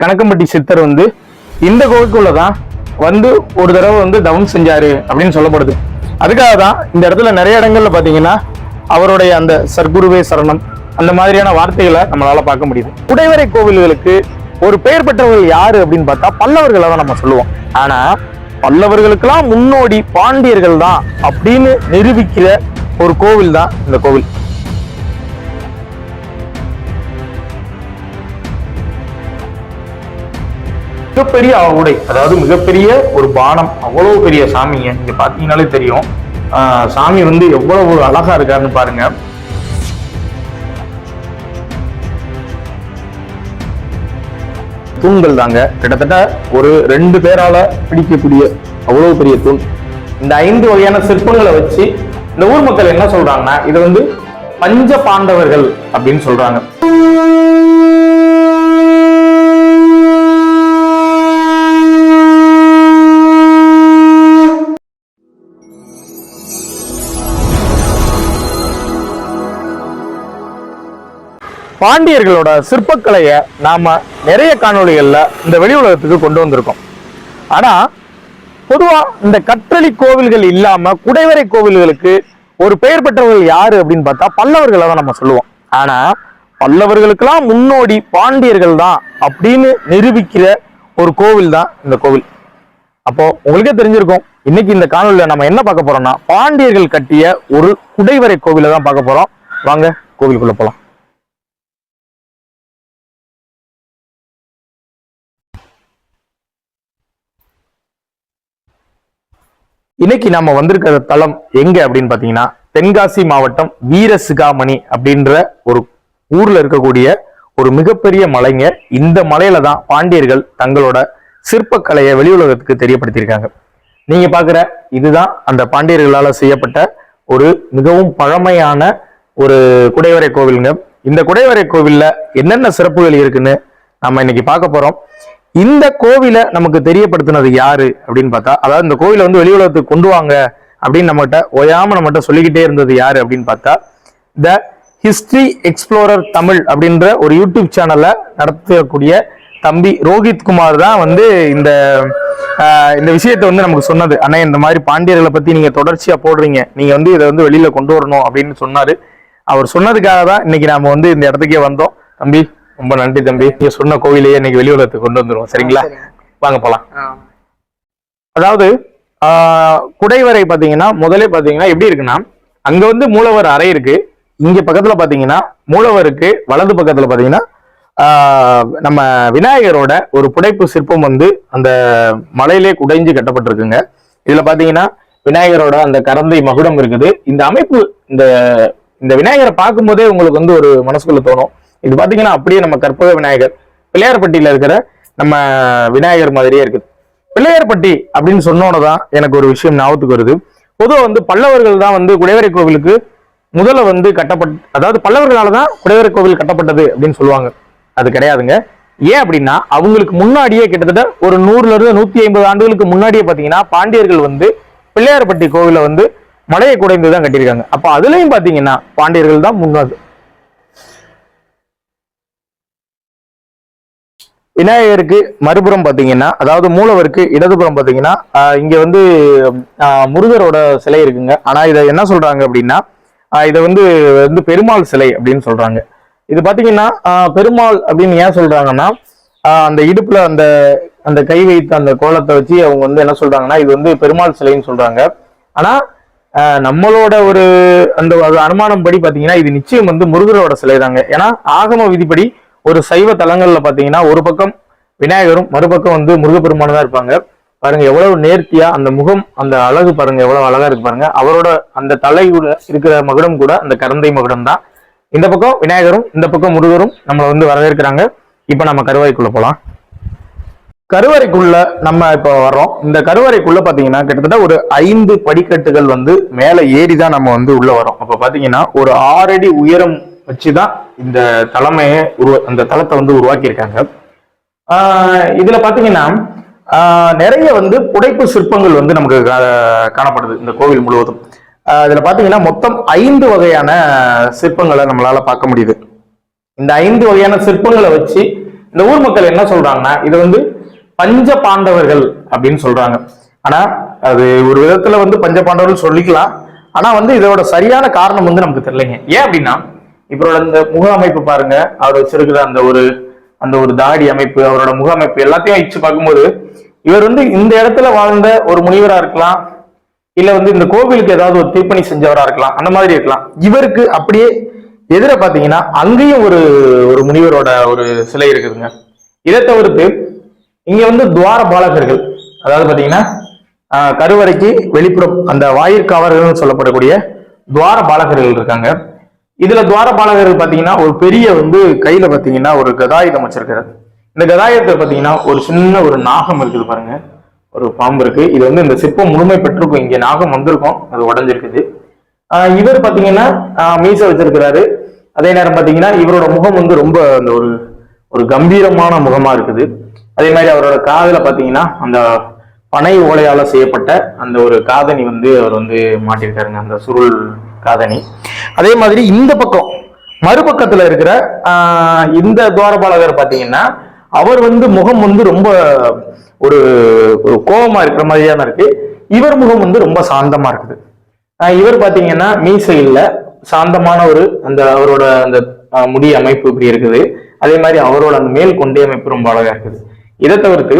கணக்கம்பட்டி சித்தர் வந்து இந்த கோவிலுக்குள்ளதான் வந்து ஒரு தடவை வந்து தவம் செஞ்சாரு அப்படின்னு சொல்லப்படுது. அதுக்காக தான் இந்த இடத்துல நிறைய இடங்கள்ல பாத்தீங்கன்னா அவருடைய அந்த சர்க்குருவே சரணம் அந்த மாதிரியான வார்த்தைகளை நம்மளால பார்க்க முடியுது. குடைவரை கோவில்களுக்கு ஒரு பெயர் பெற்றவர்கள் யாரு அப்படின்னு பார்த்தா பல்லவர்களை தான் நம்ம சொல்லுவோம். ஆனா பல்லவர்களுக்கெல்லாம் முன்னோடி பாண்டியர்கள் தான் அப்படின்னு நிரூபிக்கிற ஒரு கோவில் தான் இந்த கோவில். மிகப்பெரிய ஆவுடை, அதாவது மிகப்பெரிய ஒரு பானம், அவ்வளவு பெரிய சாமிங்க. நீங்க பாத்தீங்கன்னாலே தெரியும் சாமி வந்து எவ்வளவு அழகா இருக்காருன்னு பாருங்க. தூண்கள் தாங்க கிட்டத்தட்ட ஒரு 2 பேரால பிடிக்கக்கூடிய அவ்வளவு பெரிய தூண். இந்த 5 வகையான சிற்பங்களை வச்சு இந்த ஊர் மக்கள் என்ன சொல்றாங்கன்னா இது வந்து பஞ்ச பாண்டவர்கள் அப்படின்னு சொல்றாங்க. பாண்டியர்களோட சிற்பக்கலையை நாம நிறைய காணொளிகள்ல இந்த வெளி உலகத்துக்கு கொண்டு வந்திருக்கோம். ஆனா பொதுவா இந்த கற்றளி கோவில்கள் இல்லாம குடைவரை கோவில்களுக்கு ஒரு பெயர் பெற்றவர்கள் யாரு அப்படின்னு பார்த்தா பல்லவர்களை தான் நம்ம சொல்லுவோம். ஆனா பல்லவர்களுக்கெல்லாம் முன்னோடி பாண்டியர்கள் தான் அப்படின்னு நிரூபிக்கிற ஒரு கோவில் தான் இந்த கோவில். அப்போ உங்களுக்கே தெரிஞ்சிருக்கும் இன்னைக்கு இந்த காணொலியில நம்ம என்ன பார்க்க போறோம்னா பாண்டியர்கள் கட்டிய ஒரு குடைவரை கோவிலை தான் பார்க்க போறோம். வாங்க கோவிலுக்குள்ள போலாம். இன்னைக்கு நம்ம வந்திருக்கிற தலம் எங்க அப்படின்னு பாத்தீங்கன்னா தென்காசி மாவட்டம் வீரசிகாமணி அப்படின்ற ஒரு ஊர்ல இருக்கக்கூடிய ஒரு மிகப்பெரிய மலைங்க. இந்த மலையில தான் பாண்டியர்கள் தங்களோட சிற்பக்கலையை வெளி உலகத்துக்கு தெரியப்படுத்தியிருக்காங்க. நீங்க பாக்குற இதுதான் அந்த பாண்டியர்களால செய்யப்பட்ட ஒரு மிகவும் பழமையான ஒரு குடைவரை கோவிலுங்க. இந்த குடைவரை கோவில்ல என்னென்ன சிறப்புகள் இருக்குன்னு நம்ம இன்னைக்கு பார்க்க போறோம். இந்த கோவிலை நமக்கு தெரியப்படுத்தினது யாரு அப்படின்னு பார்த்தா, அதாவது இந்த கோவிலை வந்து வெளி உலகத்துக்கு கொண்டு வாங்க அப்படின்னு நம்மகிட்ட ஓயாம நம்மகிட்ட சொல்லிக்கிட்டே இருந்தது யாரு அப்படின்னு பார்த்தா த ஹிஸ்டரி எக்ஸ்ப்ளோரர் தமிழ் அப்படின்ற ஒரு யூடியூப் சேனல்ல நடத்தக்கூடிய தம்பி ரோஹித் குமார் தான் வந்து இந்த விஷயத்தை வந்து நமக்கு சொன்னது. ஆனா இந்த மாதிரி பாண்டியர்களை பத்தி நீங்க தொடர்ச்சியா போடுறீங்க, நீங்க வந்து இதை வந்து வெளியில கொண்டு வரணும் அப்படின்னு சொன்னாரு. அவர் சொன்னதுக்காக தான் இன்னைக்கு நாம வந்து இந்த இடத்துக்கே வந்தோம். தம்பி ரொம்ப நன்றி தம்பி, நீங்க சொன்ன கோவிலையே இன்னைக்கு வெளி உலகத்துக்கு கொண்டு வந்துருவோம். சரிங்களா, வாங்க போலாம். அதாவது குடைவரை பாத்தீங்கன்னா முதலே பாத்தீங்கன்னா எப்படி இருக்குன்னா அங்க வந்து மூலவர் அறை இருக்கு. இங்க பக்கத்துல பாத்தீங்கன்னா மூலவருக்கு வலது பக்கத்துல பாத்தீங்கன்னா நம்ம விநாயகரோட ஒரு புடைப்பு சிற்பம் வந்து அந்த மலையிலே குடைஞ்சு கட்டப்பட்டிருக்குங்க. இதுல பாத்தீங்கன்னா விநாயகரோட அந்த கரந்தை மகுடம் இருக்குது. இந்த அமைப்பு இந்த விநாயகரை பார்க்கும் போதே உங்களுக்கு வந்து ஒரு மனசுக்குள்ள தோணும், இது பாத்தீங்கன்னா அப்படியே நம்ம கற்பக விநாயகர் பிள்ளையார்பட்டியில இருக்கிற நம்ம விநாயகர் மாதிரியே இருக்குது. பிள்ளையார்பட்டி அப்படின்னு சொன்னோன்னதான் எனக்கு ஒரு விஷயம் ஞாபகத்துக்கு வருது. பொதுவாக வந்து பல்லவர்கள் தான் வந்து குடைவரை கோவிலுக்கு முதல்ல வந்து அதாவது பல்லவர்களால தான் குடைவரை கோவில் கட்டப்பட்டது அப்படின்னு சொல்லுவாங்க. அது கிடையாதுங்க. ஏன் அப்படின்னா அவங்களுக்கு முன்னாடியே கிட்டத்தட்ட ஒரு 100 இருந்து 150 ஆண்டுகளுக்கு முன்னாடியே பாத்தீங்கன்னா பாண்டியர்கள் வந்து பிள்ளையார்பட்டி கோவிலை வந்து மலையை குடைந்து தான் கட்டியிருக்காங்க. அப்ப அதுலயும் பாத்தீங்கன்னா பாண்டியர்கள் தான் முன்னாடி. விநாயகருக்கு மறுபுறம் பாத்தீங்கன்னா, அதாவது மூலவருக்கு இடதுபுறம் பாத்தீங்கன்னா இங்க வந்து முருகரோட சிலை இருக்குங்க. ஆனா இதை என்ன சொல்றாங்க அப்படின்னா இதை வந்து பெருமாள் சிலை அப்படின்னு சொல்றாங்க. இது பாத்தீங்கன்னா பெருமாள் அப்படின்னு ஏன் சொல்றாங்கன்னா அந்த இடுப்புல அந்த கை வைத்த அந்த கோலத்தை வச்சு அவங்க வந்து என்ன சொல்றாங்கன்னா இது வந்து பெருமாள் சிலைன்னு சொல்றாங்க. ஆனா நம்மளோட ஒரு அந்த அனுமானம் படி பாத்தீங்கன்னா இது நிச்சயம் வந்து முருகரோட சிலை தாங்க. ஏன்னா ஆகம விதிப்படி ஒரு சைவ தலங்கள்ல பாத்தீங்கன்னா ஒரு பக்கம் விநாயகரும் மறுபக்கம் வந்து முருகப்பெருமானும் தான் இருப்பாங்க. பாருங்க எவ்வளவு நேர்த்தியா அந்த முகம், அந்த அழகு பாருங்க எவ்வளவு அழகா இருக்கு பாருங்க. அவரோட அந்த தலை கூட இருக்கிற மகுடம் கூட அந்த கரந்தை மகுடம் தான். இந்த பக்கம் விநாயகரும் இந்த பக்கம் முருகரும் நம்மளை வந்து வரவேற்கிறாங்க. இப்ப நம்ம கருவறைக்குள்ள போலாம். கருவறைக்குள்ள நம்ம இப்ப வர்றோம். இந்த கருவறைக்குள்ள பாத்தீங்கன்னா கிட்டத்தட்ட ஒரு 5 படிக்கட்டுகள் வந்து மேல ஏறிதான் நம்ம வந்து உள்ள வரோம். அப்ப பாத்தீங்கன்னா ஒரு 6 அடி உயரம் வச்சுதான் இந்த தலைமையை அந்த தலத்தை வந்து உருவாக்கியிருக்காங்க. இதுல பாத்தீங்கன்னா நிறைய வந்து புடைப்பு சிற்பங்கள் வந்து நமக்கு காணப்படுது இந்த கோவில் முழுவதும். இதுல பாத்தீங்கன்னா மொத்தம் 5 வகையான சிற்பங்களை நம்மளால பார்க்க முடியுது. இந்த 5 வகையான சிற்பங்களை வச்சு இந்த ஊர் மக்கள் என்ன சொல்றாங்கன்னா இது வந்து பஞ்ச பாண்டவர்கள் அப்படின்னு சொல்றாங்க. ஆனா அது ஒரு விதத்துல வந்து பஞ்ச பாண்டவர்கள் சொல்லிக்கலாம். ஆனா வந்து இதோட சரியான காரணம் வந்து நமக்கு தெரியலைங்க. ஏன் அப்படின்னா இவரோட இந்த முக அமைப்பு பாருங்க, அவர் வச்சிருக்கிற அந்த ஒரு தாடி அமைப்பு, அவரோட முக அமைப்பு எல்லாத்தையும் வச்சு பார்க்கும்போது இவர் வந்து இந்த இடத்துல வாழ்ந்த ஒரு முனிவரா இருக்கலாம், இல்ல வந்து இந்த கோவிலுக்கு ஏதாவது ஒரு திருப்பணி செஞ்சவரா இருக்கலாம், அந்த மாதிரி இருக்கலாம். இவருக்கு அப்படியே எதிர பாத்தீங்கன்னா அங்கேயும் ஒரு முனிவரோட ஒரு சிலை இருக்குதுங்க. இதை தவிர்த்து இங்க வந்து துவார பாலகர்கள், அதாவது பாத்தீங்கன்னா கருவறைக்கு வெளிப்புறம் அந்த வாயிற்காவலர்கள் சொல்லப்படக்கூடிய துவார பாலகர்கள் இருக்காங்க. இதுல துவார பாலகர்கள் பாத்தீங்கன்னா ஒரு பெரிய வந்து கையில பாத்தீங்கன்னா ஒரு கதாயுதம் வச்சிருக்காரு. இந்த கதாயுதத்தை பாத்தீங்கன்னா ஒரு சின்ன ஒரு நாகம் இருக்குது பாருங்க, ஒரு பாம்பு இருக்கு. இது வந்து இந்த சிற்பம் முழுமை பெற்றிருக்கும், இங்க நாகம் வந்திருக்கும், அது உடஞ்சிருக்குது. இவர் பாத்தீங்கன்னா மீசை வச்சிருக்கிறாரு. அதே நேரம் பாத்தீங்கன்னா இவரோட முகம் வந்து ரொம்ப அந்த ஒரு கம்பீரமான முகமா இருக்குது. அதே மாதிரி அவரோட காதுல பாத்தீங்கன்னா அந்த பனை ஓலையால செய்யப்பட்ட அந்த ஒரு காதணி வந்து அவர் வந்து மாட்டிருக்காருங்க, அந்த சுருள் காதணி. அதே மாதிரி இந்த பக்கம் மறுபக்கத்துல இருக்கிற இந்த துவாரபாலகர் பாத்தீங்கன்னா அவர் வந்து முகம் வந்து ரொம்ப ஒரு கோபமா இருக்கிற மாதிரியான இருக்கு. இவர் முகம் வந்து ரொம்ப சாந்தமா இருக்குது. இவர் பாத்தீங்கன்னா மீசை இல்ல, சாந்தமான அவரோட அந்த முடி அமைப்பு இப்படி இருக்குது. அதே மாதிரி அவரோட அந்த மேல் கொண்டே அமைப்பு ரொம்ப அழகா இருக்குது. இதை தவிர்த்து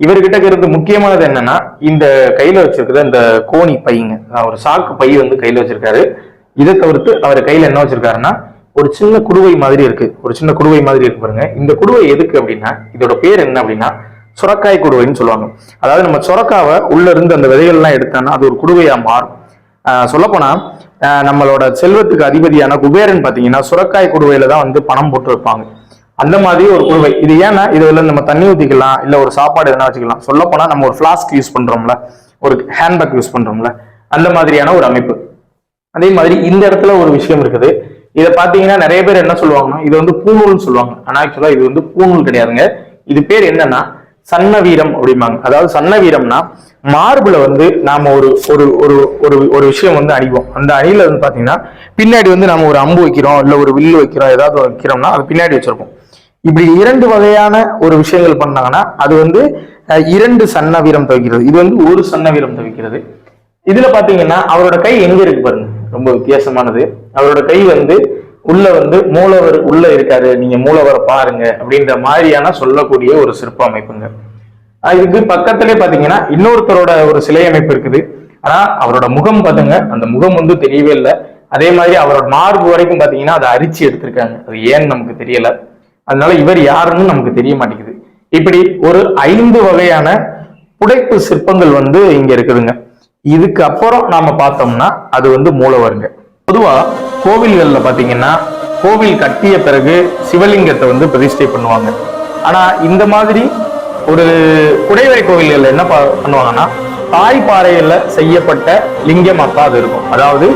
இவர்கிட்ட இருந்து முக்கியமானது என்னன்னா இந்த கையில வச்சிருக்கிற இந்த கோணி பையங்க, ஒரு சாக்கு பை வந்து கையில வச்சிருக்காரு. இதை தவிர்த்து அவர் கையில என்ன வச்சிருக்காருன்னா ஒரு சின்ன குடுவை மாதிரி இருக்கு, ஒரு சின்ன குடுவை மாதிரி இருக்கு பாருங்க. இந்த குடுவை எதுக்கு அப்படின்னா இதோட பேர் என்ன அப்படின்னா சுரக்காய் குடுவைன்னு சொல்லுவாங்க. அதாவது நம்ம சுரக்காவை உள்ள இருந்து அந்த விதைகள் எல்லாம் எடுத்தோம்னா அது ஒரு குடுவையா மாறும். சொல்லப்போனா நம்மளோட செல்வத்துக்கு அதிபதியான குபேரன் பாத்தீங்கன்னா சுரக்காய் குடுவையில தான் வந்து பணம் போட்டு வைப்பாங்க. அந்த மாதிரி ஒரு குடுவை. இது ஏன்னா இதுல நம்ம தண்ணி ஊத்திக்கலாம், இல்ல ஒரு சாப்பாடு எதனா வச்சுக்கலாம். சொல்ல போனா நம்ம ஒரு பிளாஸ்க் யூஸ் பண்றோம்ல, ஒரு ஹேண்ட்பேக் யூஸ் பண்றோம்ல, அந்த மாதிரியான ஒரு அமைப்பு. அதே மாதிரி இந்த இடத்துல ஒரு விஷயம் இருக்குது. இதை பாத்தீங்கன்னா நிறைய பேர் என்ன சொல்லுவாங்கன்னா இது வந்து பூநூல்னு சொல்லுவாங்க. ஆனா ஆக்சுவலா இது வந்து பூநூல் கிடையாதுங்க. இது பேர் என்னன்னா சன்னவீரம் அப்படிம்பாங்க. அதாவது சன்னவீரம்னா மார்புல வந்து நாம ஒரு ஒரு ஒரு விஷயம் வந்து அணிவோம். அந்த அணியில வந்து பாத்தீங்கன்னா பின்னாடி வந்து நம்ம ஒரு அம்பு வைக்கிறோம், இல்ல ஒரு வில்லு வைக்கிறோம், ஏதாவது வைக்கிறோம்னா அது பின்னாடி வச்சிருப்போம். இப்படி இரண்டு வகையான ஒரு விஷயங்கள் பண்ணாங்கன்னா அது வந்து இரண்டு சன்னவீரம் தவிக்கிறது. இது வந்து ஒரு சன்னவீரம் தவிக்கிறது. இதுல பாத்தீங்கன்னா அவரோட கை எங்க இருக்கு பாருங்க, ரொம்ப வித்தியாசமானது. அவரோட கை வந்து உள்ள வந்து மூலவர் உள்ள இருக்காரு, நீங்க மூலவரை பாருங்க அப்படின்ற மாதிரியான சொல்லக்கூடிய ஒரு சிற்ப அமைப்புங்க. இதுக்கு பக்கத்திலே பாத்தீங்கன்னா இன்னொருத்தரோட ஒரு சிலை அமைப்பு இருக்குது. ஆனா அவரோட முகம் பாத்துங்க, அந்த முகம் வந்து தெரியவே இல்லை. அதே மாதிரி அவரோட மார்பு வரைக்கும் பாத்தீங்கன்னா அதை அரிச்சு எடுத்திருக்காங்க. அது ஏன்னு நமக்கு தெரியல. அதனால இவர் யாருன்னு நமக்கு தெரிய மாட்டேங்குது. இப்படி ஒரு 5 வகையான புடைப்பு சிற்பங்கள் வந்து இங்க இருக்குதுங்க. இதுக்கு அப்புறம் நாம பார்த்தோம்னா அது வந்து மூலவருங்க. பொதுவா கோவில்கள்ல பாத்தீங்கன்னா கோவில் கட்டிய பிறகு சிவலிங்கத்தை வந்து பிரதிஷ்டை பண்ணுவாங்க. ஆனா இந்த மாதிரி ஒரு குடைவரை கோவில்கள்ல என்ன பண்ணுவாங்கன்னா தாய்ப்பாறையில செய்யப்பட்ட லிங்கம் அப்பா அது இருக்கும். அதாவது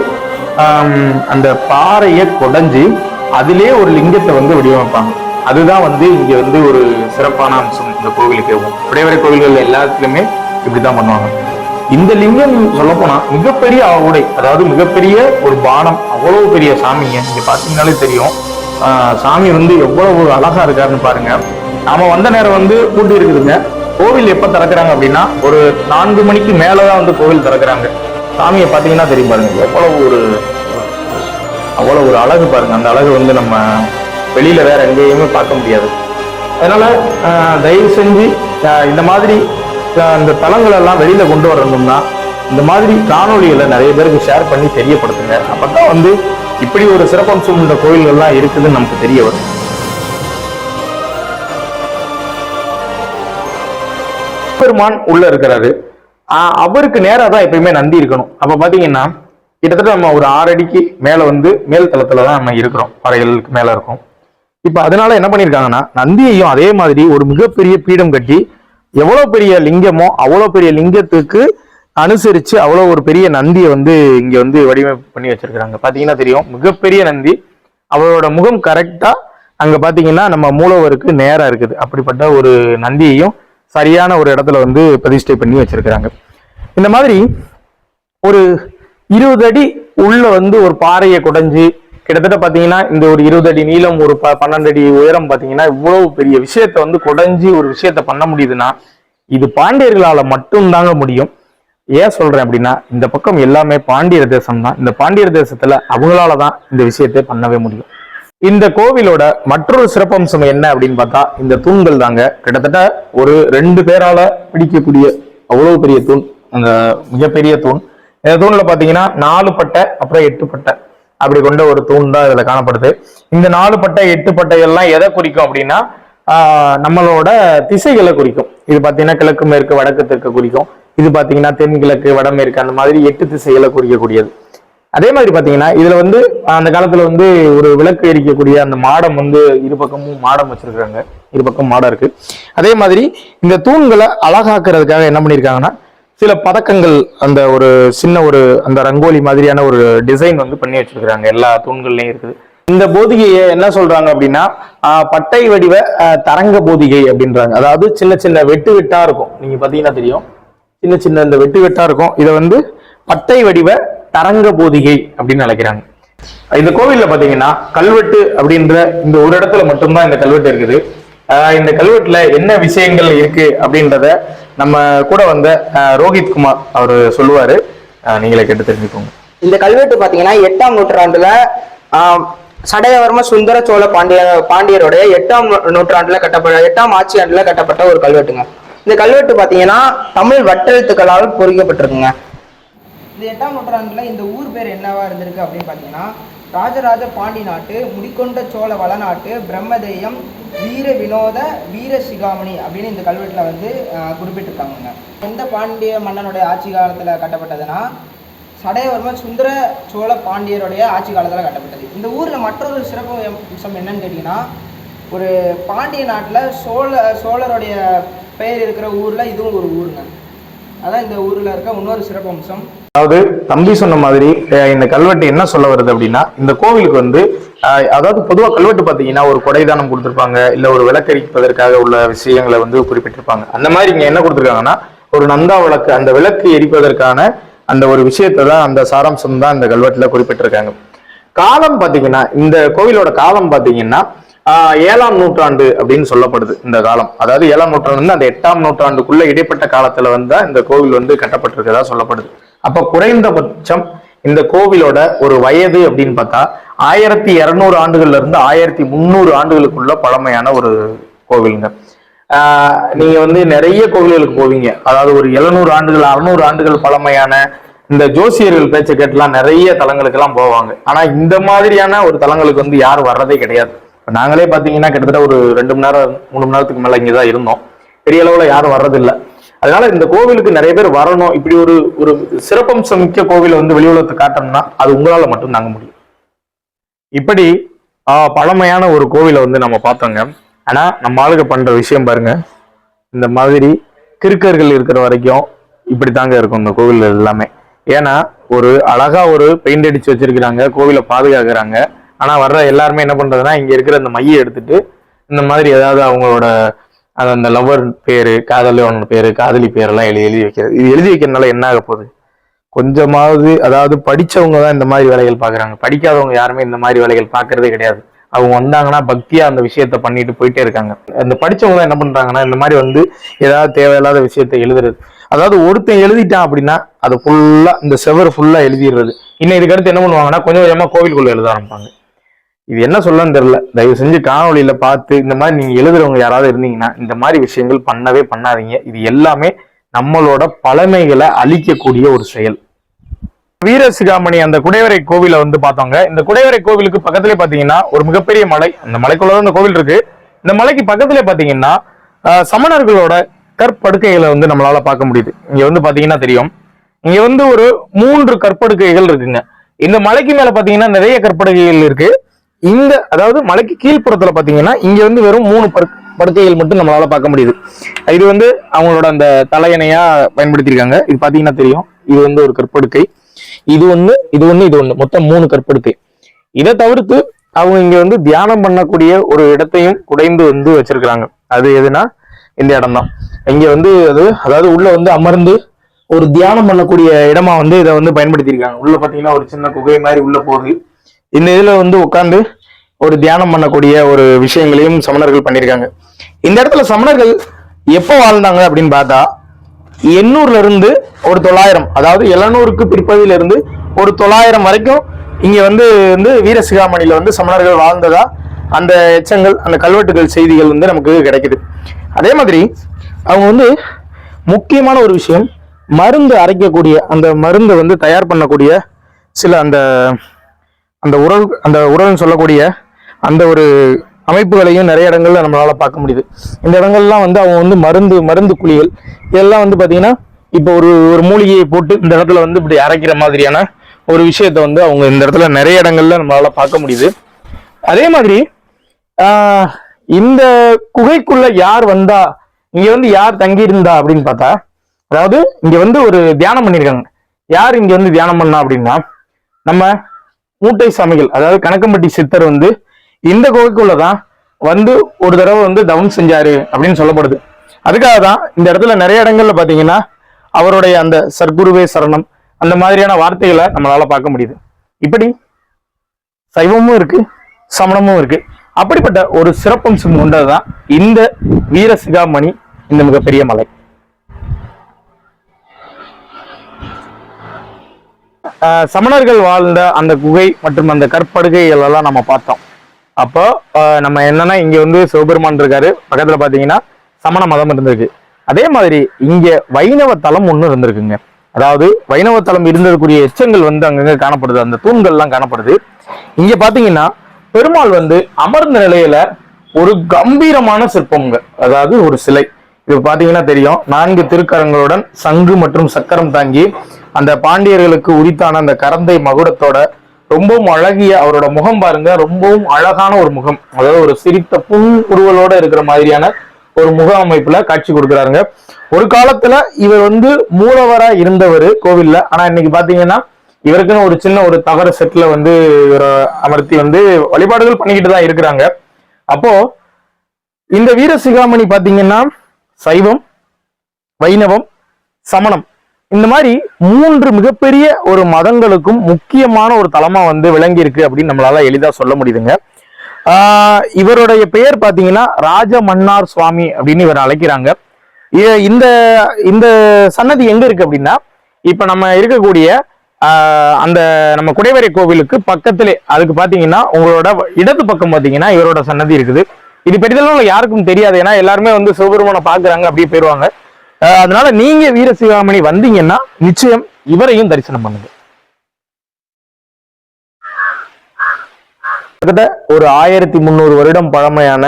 அந்த பாறையை குடைஞ்சு அதிலே ஒரு லிங்கத்தை வந்து வடிவமைப்பாங்க. அதுதான் வந்து இங்க வந்து ஒரு சிறப்பான அம்சம் இந்த கோவிலுக்கு. குடைவரை கோவில்கள் எல்லாத்துலயுமே இப்படிதான் பண்ணுவாங்க. இந்த லிங்கம் சொல்ல போனா மிகப்பெரிய ஆவுடை, அதாவது மிகப்பெரிய ஒரு பானம், அவ்வளவு பெரிய சாமிங்க. நீங்க பாத்தீங்கன்னாலே தெரியும் சாமி வந்து எவ்வளவு அழகா இருக்காருன்னு பாருங்க. நாம வந்த நேரம் வந்து கூட்டி இருக்குதுங்க. கோவில் எப்ப திறக்கிறாங்க அப்படின்னா ஒரு 4 மணிக்கு மேலதான் வந்து கோவில் திறக்கிறாங்க. சாமியை பாத்தீங்கன்னா தெரியும் பாருங்க, அவ்வளவு ஒரு அழகு பாருங்க. அந்த அழகு வந்து நம்ம வெளியில வேற எங்கேயுமே பார்க்க முடியாது. அதனால தயவு செஞ்சு இந்த மாதிரி இந்த தலங்கள் எல்லாம் வெளியில கொண்டு வரணும்னா இந்த மாதிரி காணொலிகளை நிறைய பேருக்கு ஷேர் பண்ணி தெரியப்படுத்துங்க. அப்பதான் வந்து இப்படி ஒரு சிறப்பம்சம் உள்ள கோயில்கள்லாம் இருக்குதுன்னு நமக்கு தெரிய வரும். பெருமான் உள்ள இருக்கிறாரு, அவருக்கு நேரா தான் எப்பயுமே நந்தி இருக்கணும். அப்ப பாத்தீங்கன்னா கிட்டத்தட்ட நம்ம ஒரு 6 அடிக்கு மேல வந்து மேல் தளத்துலதான் நம்ம இருக்கிறோம், பறைகளுக்கு மேல இருக்கும். இப்ப அதனால என்ன பண்ணிருக்காங்கன்னா நந்தியையும் அதே மாதிரி ஒரு மிகப்பெரிய பீடம் கட்டி எவ்வளவு பெரிய லிங்கமோ அவ்வளவு பெரிய லிங்கத்துக்கு அனுசரிச்சு அவ்வளவு ஒரு பெரிய நந்தியை வந்து இங்க வந்து வடிவமைப்பு பண்ணி வச்சிருக்காங்க. பாத்தீங்கன்னா தெரியும், மிகப்பெரிய நந்தி. அவரோட முகம் கரெக்டா அங்க பாத்தீங்கன்னா நம்ம மூலவருக்கு நேரா இருக்குது. அப்படிப்பட்ட ஒரு நந்தியையும் சரியான ஒரு இடத்துல வந்து பிரதிஷ்டை பண்ணி வச்சிருக்கிறாங்க. இந்த மாதிரி ஒரு 20 அடி உள்ள வந்து ஒரு பாறையை குடைஞ்சு கிட்டத்தட்ட பாத்தீங்கன்னா இந்த ஒரு 20 அடி நீளம், ஒரு 12 அடி உயரம் பாத்தீங்கன்னா இவ்வளவு பெரிய விஷயத்த வந்து குடைஞ்சி ஒரு விஷயத்த பண்ண முடியுதுன்னா இது பாண்டியர்களால மட்டும் தாங்க முடியும். ஏன் சொல்றேன் அப்படின்னா, இந்த பக்கம் எல்லாமே பாண்டியர் தேசம் தான். இந்த பாண்டியர் தேசத்துல அவங்களாலதான் இந்த விஷயத்தை பண்ணவே முடியும். இந்த கோவிலோட மற்றொரு சிறப்பம்சம் என்ன அப்படின்னு பார்த்தா, இந்த தூண்கள் தாங்க. கிட்டத்தட்ட ஒரு 2 பேரால பிடிக்கக்கூடிய அவ்வளவு பெரிய தூண், அந்த மிகப்பெரிய தூண். இந்த தூண்ல பாத்தீங்கன்னா 4 பட்டை அப்புறம் 8 பட்டை அப்படி கொண்ட ஒரு தூண் தான் இதுல காணப்படுது. இந்த 4 பட்டை 8 பட்டைகள்லாம் எதை குறிக்கும் அப்படின்னா, நம்மளோட திசைகளை குறிக்கும். இது பாத்தீங்கன்னா கிழக்கு மேற்கு வடக்கு தெற்கு குறிக்கும். இது பாத்தீங்கன்னா தென்கிழக்கு வடமேற்கு, அந்த மாதிரி 8 திசைகளை குறிக்கக்கூடியது. அதே மாதிரி பாத்தீங்கன்னா இதுல வந்து அந்த காலத்துல வந்து ஒரு விளக்கு எரிக்கக்கூடிய அந்த மாடம் வந்து இரு பக்கமும் மாடம் வச்சிருக்காங்க, இரு பக்கம் மாடம் இருக்கு. அதே மாதிரி இந்த தூண்களை அழகாக்குறதுக்காக என்ன பண்ணிருக்காங்கன்னா, சில பதக்கங்கள், அந்த ஒரு சின்ன ஒரு அந்த ரங்கோலி மாதிரியான ஒரு டிசைன் வந்து பண்ணி வச்சிருக்காங்க, எல்லா தூண்கள்லயும் இருக்குது. இந்த போதிகையை என்ன சொல்றாங்க அப்படின்னா, பட்டை வடிவ தரங்க போதிகை அப்படின்றாங்க. அதாவது சின்ன சின்ன வெட்டு வெட்டா இருக்கும், நீங்க பாத்தீங்கன்னா தெரியும், சின்ன சின்ன இந்த வெட்டு வெட்டா இருக்கும். இதை வந்து பட்டை வடிவ தரங்க போதிகை அப்படின்னு அழைக்கிறாங்க. இந்த கோவில்ல பாத்தீங்கன்னா கல்வெட்டு அப்படின்ற இந்த ஒரு இடத்துல மட்டும்தான் இந்த கல்வெட்டு இருக்குது. இந்த கல்வெட்டுல என்ன விஷயங்கள் இருக்கு அப்படின்றத நம்ம கூட வந்த ரோஹித் குமார் அவர் சொல்லுவாரு, நீங்களே கேட்டு தெரிஞ்சுக்கோங்க. இந்த கல்வெட்டு பாத்தீங்கன்னா 8ஆம் நூற்றாண்டுல சடையவர்ம சுந்தர சோழ பாண்டியருடைய 8ஆம் நூற்றாண்டுல 8ஆம் ஆட்சி ஆண்டுல கட்டப்பட்ட ஒரு கல்வெட்டுங்க. இந்த கல்வெட்டு பாத்தீங்கன்னா தமிழ் வட்டெழுத்துக்களால் பொறிக்கப்பட்டிருக்குங்க. இந்த 8ஆம் நூற்றாண்டுல இந்த ஊர் பேர் என்னவா இருந்திருக்கு அப்படின்னு பாத்தீங்கன்னா, ராஜராஜ பாண்டி நாட்டு, முடிக்கொண்ட சோழ வளநாட்டு, பிரம்மதேயம், வீர வினோத, வீர சிகாமணி அப்படின்னு இந்த கல்வெட்டுல வந்து குறிப்பிட்டிருக்காங்க. எந்த பாண்டிய மன்னனுடைய ஆட்சி காலத்துல கட்டப்பட்டதுன்னா, சடையவர்மன் சுந்தர சோழ பாண்டியருடைய ஆட்சி காலத்துல கட்டப்பட்டது. இந்த ஊர்ல மற்றொரு சிறப்பு அம்சம் என்னன்னு கேட்டீங்கன்னா, ஒரு பாண்டிய நாட்டுல சோழருடைய பெயர் இருக்கிற ஊர்ல இதுவும் ஒரு ஊருங்க. அதான் இந்த ஊர்ல இருக்க இன்னொரு சிறப்பு அம்சம். அதாவது தம்பி சொன்ன மாதிரி இந்த கல்வெட்டு என்ன சொல்ல வருது அப்படின்னா, இந்த கோவிலுக்கு வந்து அதாவது பொதுவாக கல்வெட்டு பார்த்தீங்கன்னா ஒரு கொடைதானம் கொடுத்துருப்பாங்க, இல்லை ஒரு விளக்கரிப்பதற்காக உள்ள விஷயங்களை வந்து குறிப்பிட்டிருப்பாங்க. அந்த மாதிரி இங்க என்ன கொடுத்துருக்காங்கன்னா, ஒரு நந்தா விளக்கு, அந்த விளக்கு எரிப்பதற்கான அந்த ஒரு விஷயத்தை தான், அந்த சாராம்சம் தான் இந்த கல்வெட்டுல குறிப்பிட்டிருக்காங்க. காலம் பார்த்தீங்கன்னா, இந்த கோவிலோட காலம் பார்த்தீங்கன்னா 7ஆம் நூற்றாண்டு அப்படின்னு சொல்லப்படுது இந்த காலம். அதாவது 7ஆம் நூற்றாண்டு வந்து அந்த 8ஆம் நூற்றாண்டுக்குள்ள இடைப்பட்ட காலத்துல வந்து இந்த கோவில் வந்து கட்டப்பட்டிருக்கதா சொல்லப்படுது. அப்ப குறைந்தபட்சம் இந்த கோவிலோட ஒரு வயது அப்படின்னு பார்த்தா 1200 ஆண்டுகள்ல இருந்து 1300 ஆண்டுகளுக்குள்ள பழமையான ஒரு கோவிலுங்க. நீங்க வந்து நிறைய கோவில்களுக்கு போவீங்க, அதாவது ஒரு 700 ஆண்டுகள் 600 ஆண்டுகள் பழமையான இந்த ஜோசியர்கள் பேச்சை கேட்டுலாம் நிறைய தலங்களுக்கு எல்லாம் போவாங்க. ஆனா இந்த மாதிரியான ஒரு தலங்களுக்கு வந்து யாரும் வர்றதே கிடையாது. நாங்களே பாத்தீங்கன்னா கிட்டத்தட்ட ஒரு 2 மணி நேரம் 3 மணி நேரத்துக்கு மேல இங்கதான் இருந்தோம். பெரிய அளவுல யாரும் வர்றதில்லை. அதனால இந்த கோவிலுக்கு நிறைய பேர் வரணும். இப்படி ஒரு ஒரு சிறப்பம்சம் மிக்க கோவிலை வந்து வெளி உலகத்தை காட்டணும்னா அது உங்களால மட்டும் தாங்க முடியும். இப்படி பழமையான ஒரு கோவிலை வந்து நம்ம பார்த்தோங்க. ஆனா நம்ம ஆளுங்க பண்ற விஷயம் பாருங்க, இந்த மாதிரி கிறுக்கர்கள் இருக்கிற வரைக்கும் இப்படி தாங்க இருக்கும் இந்த கோவில் எல்லாமே. ஏன்னா ஒரு அழகா ஒரு பெயிண்ட் அடிச்சு வச்சிருக்கிறாங்க, கோவிலை பாதுகாக்கிறாங்க. ஆனா வர்ற எல்லாருமே என்ன பண்றதுன்னா, இங்க இருக்கிற அந்த மையை எடுத்துட்டு இந்த மாதிரி ஏதாவது அவங்களோட அந்த லவ்வர் பேரு, காதலியோட பேரு, காதலி பேரெல்லாம் எழுதி வைக்கிறது. இது எழுதி வைக்கிறதுனால என்ன ஆக போகுது? கொஞ்சமாவது, அதாவது படிச்சவங்க தான் இந்த மாதிரி வேலைகள் பாக்குறாங்க, படிக்காதவங்க யாருமே இந்த மாதிரி வேலைகள் பாக்குறதே கிடையாது. அவங்க வந்தாங்கன்னா பக்தியா அந்த விஷயத்த பண்ணிட்டு போயிட்டே இருக்காங்க. அந்த படிச்சவங்க தான் என்ன பண்றாங்கன்னா, இந்த மாதிரி வந்து ஏதாவது தேவையில்லாத விஷயத்த எழுதுறது. அதாவது ஒருத்தன் எழுதிட்டான் அப்படின்னா அது ஃபுல்லா, இந்த செவர் ஃபுல்லா எழுதிடுறது. இன்னும் இதுக்கடுத்து என்ன பண்ணுவாங்கன்னா, கொஞ்சம் கொஞ்சமா கோவிலுக்குள்ள எழுத ஆரம்பிப்பாங்க. இது என்ன சொல்லன்னு தெரியல. தயவு செஞ்சு காணொலியில பார்த்து இந்த மாதிரி நீங்க எழுதுறவங்க யாராவது இருந்தீங்கன்னா இந்த மாதிரி விஷயங்கள் பண்ணவே பண்ணாதீங்க. இது எல்லாமே நம்மளோட பழமைகளை அழிக்கக்கூடிய ஒரு செயல். வீரசிகாமணி அந்த குடைவரை கோவிலை வந்து பார்த்தோங்க. இந்த குடைவரை கோவிலுக்கு பக்கத்திலே பாத்தீங்கன்னா ஒரு மிகப்பெரிய மலை, அந்த மலைக்குள்ளதான் இந்த கோவில் இருக்கு. இந்த மலைக்கு பக்கத்திலே பாத்தீங்கன்னா சமணர்களோட கற்படுக்கைகளை வந்து நம்மளால பார்க்க முடியுது. இங்க வந்து பாத்தீங்கன்னா தெரியும், இங்க வந்து ஒரு 3 கற்படுக்கைகள் இருக்குங்க. இந்த மலைக்கு மேல பாத்தீங்கன்னா நிறைய கற்படுக்கைகள் இருக்கு. இந்த அதாவது மலைக்கு கீழ்ப்புறத்துல பாத்தீங்கன்னா இங்க வந்து வெறும் 3 படுக்கைகள் மட்டும் நம்மளால பார்க்க முடியுது. இது வந்து அவங்களோட அந்த தலையணையா பயன்படுத்தியிருக்காங்க. இது பாத்தீங்கன்னா தெரியும், இது வந்து ஒரு கற்படுக்கை, இது ஒண்ணு மொத்தம் 3 கற்படுக்கை. இதை தவிர்த்து அவங்க இங்க வந்து தியானம் பண்ணக்கூடிய ஒரு இடத்தையும் குடைந்து வந்து வச்சிருக்கிறாங்க. அது எதுனா இந்த இடம் தான். இங்க வந்து அதாவது உள்ள வந்து அமர்ந்து ஒரு தியானம் பண்ணக்கூடிய இடமா வந்து இதை வந்து பயன்படுத்தியிருக்காங்க. உள்ள பாத்தீங்கன்னா ஒரு சின்ன குகை மாதிரி உள்ள போகுது. இந்த இதுல வந்து உட்கார்ந்து ஒரு தியானம் பண்ணக்கூடிய ஒரு விஷயங்களையும் சமணர்கள் பண்ணியிருக்காங்க. இந்த இடத்துல சமணர்கள் எப்போ வாழ்ந்தாங்க அப்படின்னு பார்த்தா 800 இருந்து ஒரு 900, அதாவது 700க்கு பிற்பகுதியில இருந்து ஒரு 900 வரைக்கும் இங்க வந்து வீரசிகாமணியில வந்து சமணர்கள் வாழ்ந்ததா அந்த எச்சங்கள், அந்த கல்வெட்டுகள் செய்திகள் வந்து நமக்கு கிடைக்குது. அதே மாதிரி அவங்க வந்து முக்கியமான ஒரு விஷயம், மருந்து அரைக்கக்கூடிய அந்த மருந்தை வந்து தயார் பண்ணக்கூடிய சில அந்த உரல்னு சொல்லக்கூடிய அந்த ஒரு அமைப்புகளையும் நிறைய இடங்கள்ல நம்மளால பார்க்க முடியுது. இந்த இடங்கள்லாம் வந்து அவங்க வந்து மருந்து குழிகள் இதெல்லாம் வந்து பாத்தீங்கன்னா இப்போ ஒரு மூலிகையை போட்டு இந்த இடத்துல வந்து இப்படி அரைக்கிற மாதிரியான ஒரு விஷயத்த வந்து அவங்க இந்த இடத்துல நிறைய இடங்கள்ல நம்மளால பார்க்க முடியுது. அதே மாதிரி இந்த குகைக்குள்ள யார் வந்தா, இங்க வந்து யார் தங்கி இருந்தா அப்படின்னு பார்த்தா, அதாவது இங்க வந்து ஒரு தியானம் பண்ணியிருக்காங்க. யார் இங்க வந்து தியானம் பண்ணா அப்படின்னா, நம்ம மூட்டை சாமிகள், அதாவது கணக்கம்பட்டி சித்தர் வந்து இந்த குகைக்குள்ளதான் வந்து ஒரு தடவை வந்து தவம் செஞ்சாரு அப்படின்னு சொல்லப்படுது. அதுக்காக தான் இந்த இடத்துல நிறைய இடங்கள்ல பாத்தீங்கன்னா அவருடைய அந்த சர்க்குருவே சரணம் அந்த மாதிரியான வார்த்தைகளை நம்மளால பார்க்க முடியுது. இப்படி சைவமும் இருக்கு, சமணமும் இருக்கு. அப்படிப்பட்ட ஒரு சிறப்பம்சம் கொண்டதுதான் இந்த வீரசிகாமணி, இந்த மிகப்பெரிய மலை. சமணர்கள் வாழ்ந்த அந்த குகை மற்றும் அந்த கற்படுகைகள் எல்லாம் நம்ம பார்த்தோம். அப்போ நம்ம என்னன்னா இங்க வந்து சிவபெருமான் இருக்காரு, பக்கத்துல பாத்தீங்கன்னா சமண மதம் இருந்திருக்கு. அதே மாதிரி இங்க வைணவ தலம் ஒண்ணு இருந்திருக்குங்க. அதாவது வைணவ தலம் இருந்ததுக்குரிய எச்சங்கள் வந்து அங்கங்க காணப்படுது, அந்த தூண்கள்லாம் காணப்படுது. இங்க பாத்தீங்கன்னா பெருமாள் வந்து அமர்ந்த நிலையில ஒரு கம்பீரமான சிற்பம்ங்க, அதாவது ஒரு சிலை. இது பாத்தீங்கன்னா தெரியும், 4 திருக்கரங்களுடன் சங்கு மற்றும் சக்கரம் தாங்கி அந்த பாண்டியர்களுக்கு உரித்தான அந்த கரந்தை மகுடத்தோட ரொம்பவும் அழகிய அவரோட முகம் பாருங்க, ரொம்பவும் அழகான ஒரு முகம், அதாவது ஒரு சிரித்த புன் உருவலோட இருக்கிற மாதிரியான ஒரு முக அமைப்புல காட்சி கொடுக்குறாருங்க. ஒரு காலத்துல இவர் வந்து மூலவரா இருந்தவர் கோவில்ல. ஆனா இன்னைக்கு பாத்தீங்கன்னா இவருக்குன்னு ஒரு சின்ன ஒரு தகர செட்ல வந்து இவரை அமர்த்தி வந்து வழிபாடுகள் பண்ணிக்கிட்டு தான் இருக்கிறாங்க. அப்போ இந்த வீரசிகாமணி பாத்தீங்கன்னா சைவம், வைணவம், சமணம் இந்த மாதிரி 3 மிகப்பெரிய ஒரு மதங்களுக்கும் முக்கியமான ஒரு தலமா வந்து விளங்கி இருக்கு அப்படின்னு நம்மளால எளிதா சொல்ல முடியுதுங்க. இவருடைய பெயர் பாத்தீங்கன்னா ராஜமன்னார் சுவாமி அப்படின்னு இவர் அழைக்கிறாங்க. இந்த இந்த சன்னதி எங்க இருக்கு அப்படின்னா, இப்ப நம்ம இருக்கக்கூடிய அந்த நம்ம குடைவரை கோவிலுக்கு பக்கத்திலே, அதுக்கு பாத்தீங்கன்னா உங்களோட இடது பக்கம் பாத்தீங்கன்னா இவரோட சன்னதி இருக்குது. இது பெரிதளவு யாருக்கும் தெரியாது, ஏன்னா எல்லாருமே வந்து சிவபெருமானை பாக்குறாங்க அப்படியே போயிருவாங்க. அதனால நீங்க வீரசிகாமணி வந்தீங்கன்னா நிச்சயம் இவரையும் தரிசனம் பண்ணுங்க. ஒரு 1300 வருடம் பழமையான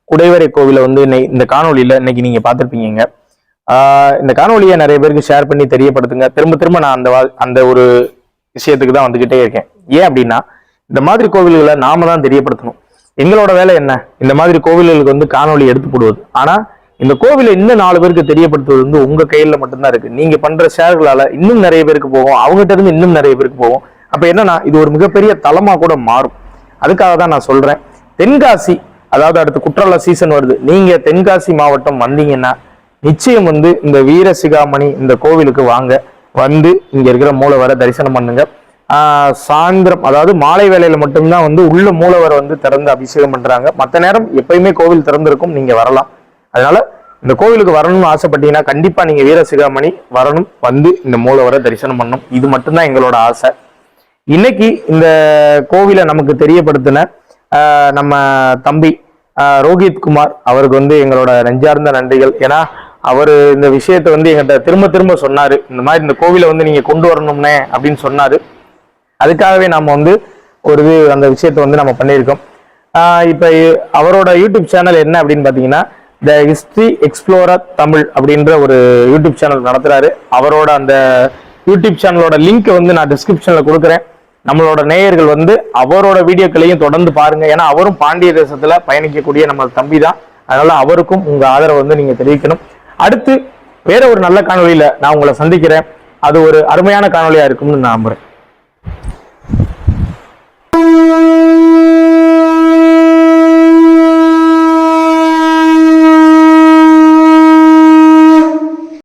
குடைவரை கோவிலை வந்து இந்த காணொலியில இன்னைக்கு நீங்க பார்த்திருப்பீங்க. இந்த காணொலியை நிறைய பேருக்கு ஷேர் பண்ணி தெரியப்படுத்துங்க. திரும்ப திரும்ப நான் அந்த ஒரு விஷயத்துக்கு தான் வந்துகிட்டே இருக்கேன். ஏன் அப்படின்னா, இந்த மாதிரி கோவில்களை நாம தான் தெரியப்படுத்தணும். எங்களோட வேலை என்ன, இந்த மாதிரி கோவில்களுக்கு வந்து காணொலி எடுத்து போடுவது. ஆனா இந்த கோவிலை இன்னும் 4 பேருக்கு தெரியப்படுத்துவது வந்து உங்க கையில மட்டும்தான் இருக்கு. நீங்க பண்ற ஷேர்களால இன்னும் நிறைய பேருக்கு போகும், அவங்ககிட்ட இருந்து இன்னும் நிறைய பேருக்கு போகும். அப்ப என்னன்னா இது ஒரு மிகப்பெரிய தலமா கூட மாறும். அதுக்காக தான் நான் சொல்றேன், தென்காசி, அதாவது அடுத்து குற்றால சீசன் வருது, நீங்க தென்காசி மாவட்டம் வந்தீங்கன்னா நிச்சயம் வந்து இந்த வீரசிகாமணி இந்த கோவிலுக்கு வாங்க, வந்து இங்க இருக்கிற மூலவரை தரிசனம் பண்ணுங்க. சாயந்திரம், அதாவது மாலை வேளையில மட்டும்தான் வந்து உள்ள மூலவரை வந்து திறந்து அபிஷேகம் பண்றாங்க. மற்ற நேரம் எப்பயுமே கோவில் திறந்திருக்கும், நீங்க வரலாம். அதனால இந்த கோவிலுக்கு வரணும்னு ஆசைப்பட்டீங்கன்னா கண்டிப்பா நீங்க வீரசிகாமணி வரணும், வந்து இந்த மூலவரை தரிசனம் பண்ணணும். இது மட்டும்தான் எங்களோட ஆசை. இன்னைக்கு இந்த கோவிலை நமக்கு தெரியப்படுத்தின நம்ம தம்பி ரோஹித் குமார் அவருக்கு வந்து எங்களோட நெஞ்சார்ந்த நன்றிகள். ஏன்னா அவர் இந்த விஷயத்த வந்து எங்கிட்ட திரும்ப திரும்ப சொன்னாரு, இந்த மாதிரி இந்த கோவிலை வந்து நீங்க கொண்டு வரணும்னே அப்படின்னு சொன்னாரு. அதுக்காகவே நம்ம வந்து அந்த விஷயத்த வந்து நம்ம பண்ணியிருக்கோம். இப்ப அவரோட யூடியூப் சேனல் என்ன அப்படின்னு பாத்தீங்கன்னா, த ஹிஸ்டரி எக்ஸ்ப்ளோரர் தமிழ் அப்படின்ற ஒரு யூடியூப் சேனல் நடத்துறாரு. அவரோட அந்த யூடியூப் சேனலோட லிங்க் வந்து நான் டிஸ்கிரிப்ஷன்ல கொடுக்குறேன். நம்மளோட நேயர்கள் வந்து அவரோட வீடியோக்களையும் தொடர்ந்து பாருங்க. ஏன்னா அவரும் பாண்டிய தேசத்துல பயணிக்கக்கூடிய நம்ம தம்பி தான். அதனால அவருக்கும் உங்க ஆதரவை வந்து நீங்க தெரிவிக்கணும். அடுத்து வேற ஒரு நல்ல காணொலியில நான் உங்களை சந்திக்கிறேன். அது ஒரு அருமையான காணொலியா இருக்கும்னு நான் நம்புறேன்.